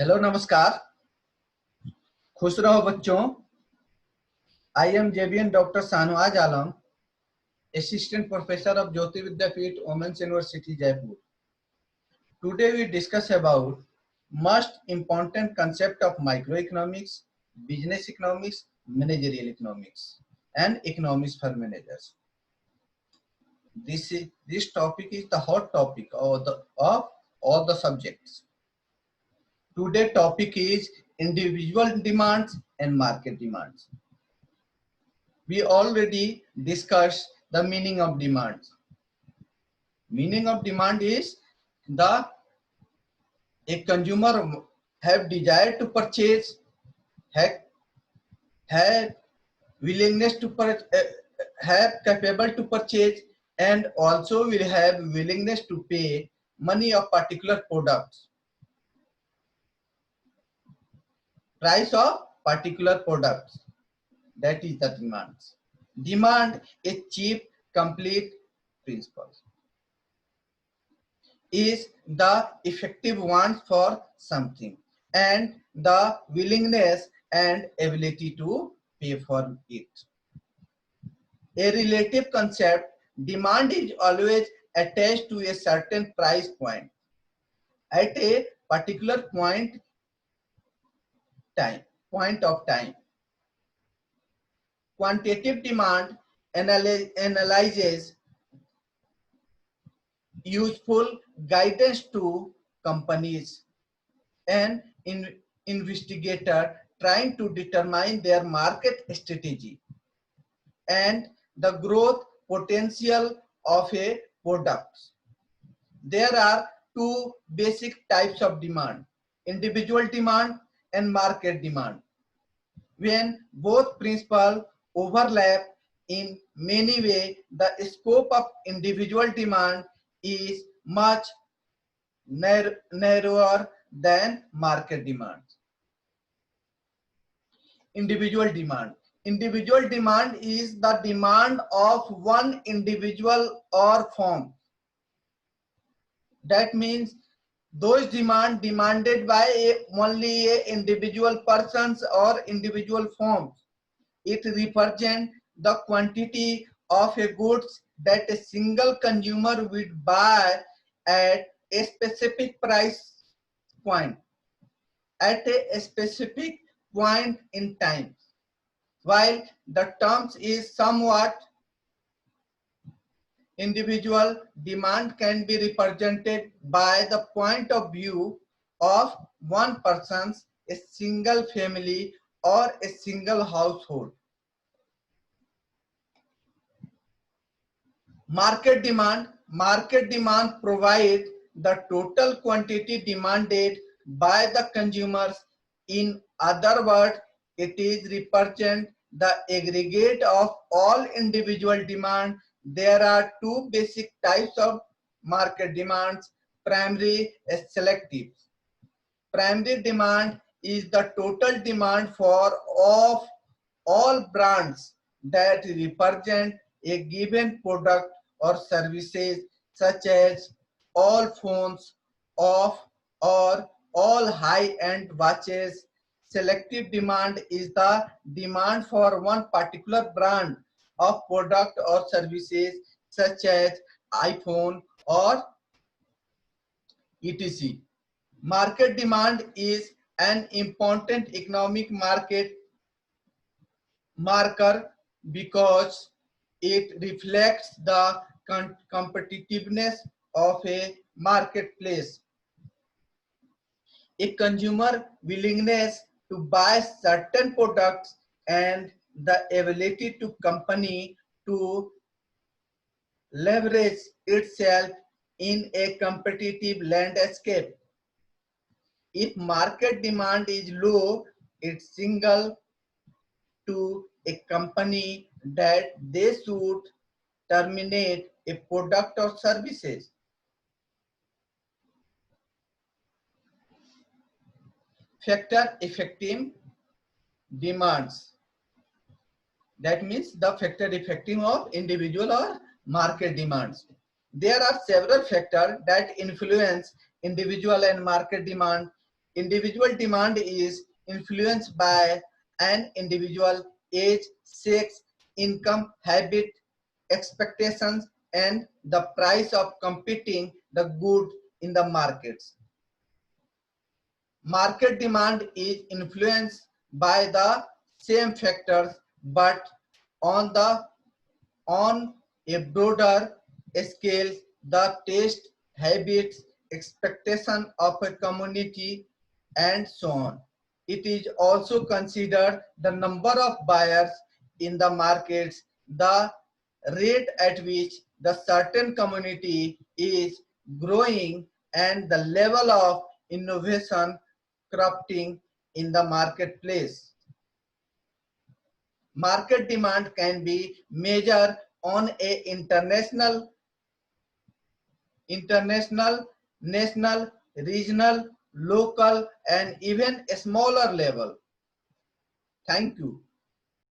Hello नमस्कार। खुश रहो बच्चों। I am JBN doctor Shahnawaz Alam, assistant professor of Jyoti Vidyapeeth women's university Jaipur. Today we discuss about most important concept of microeconomics, business economics, managerial economics and economics for managers. This topic is the hot topic of all the subjects. Today topic is individual demands and market demands. We already discussed the meaning of demand. Meaning of demand is the a consumer have desire to purchase, have willingness to have capable to purchase, and also will have willingness to pay money of particular products, price of particular products. That is the demands. Demand is cheap, complete principle. Is the effective want for something and the willingness and ability to pay for it. A relative concept, demand is always attached to a certain price point at a particular point of time. Quantitative demand analyzes useful guidance to companies and investigator trying to determine their market strategy and the growth potential of a product. There are two basic types of demand: individual demand and market demand. When both principles overlap in many ways, the scope of individual demand is much narrower than market demand. Individual demand. Individual demand is the demand of one individual or firm. That means those demanded by only a individual persons or individual firms. It represents the quantity of a goods that a single consumer would buy at a specific price point at a specific point in time. While the terms is somewhat individual, demand can be represented by the point of view of one person's, a single family or a single household. Market demand provides the total quantity demanded by the consumers. In other words, it is represent the aggregate of all individual demand. There are two basic types of market demands: primary and selective. Primary demand is the total demand for of all brands that represent a given product or services, such as all phones of or all high-end watches. Selective demand is the demand for one particular brand of product or services, such as iPhone or etc. Market demand is an important economic marker because it reflects the competitiveness of a marketplace. A consumer willingness to buy certain products and the ability to company to leverage itself in a competitive landscape. If market demand is low, it's single to a company that they should terminate a product or services. Factor affecting demands. That means the factor affecting of individual or market demands. There are several factors that influence individual and market demand. Individual demand is influenced by an individual age, sex, income, habit, expectations, and the price of competing the good in the markets. Market demand is influenced by the same factors, but on the on a broader scale, the taste, habits, expectation of a community, and so on. It is also considered the number of buyers in the markets, the rate at which the certain community is growing, and the level of innovation corrupting in the marketplace. Market demand can be measured on a international, national, regional, local, and even a smaller level. Thank you.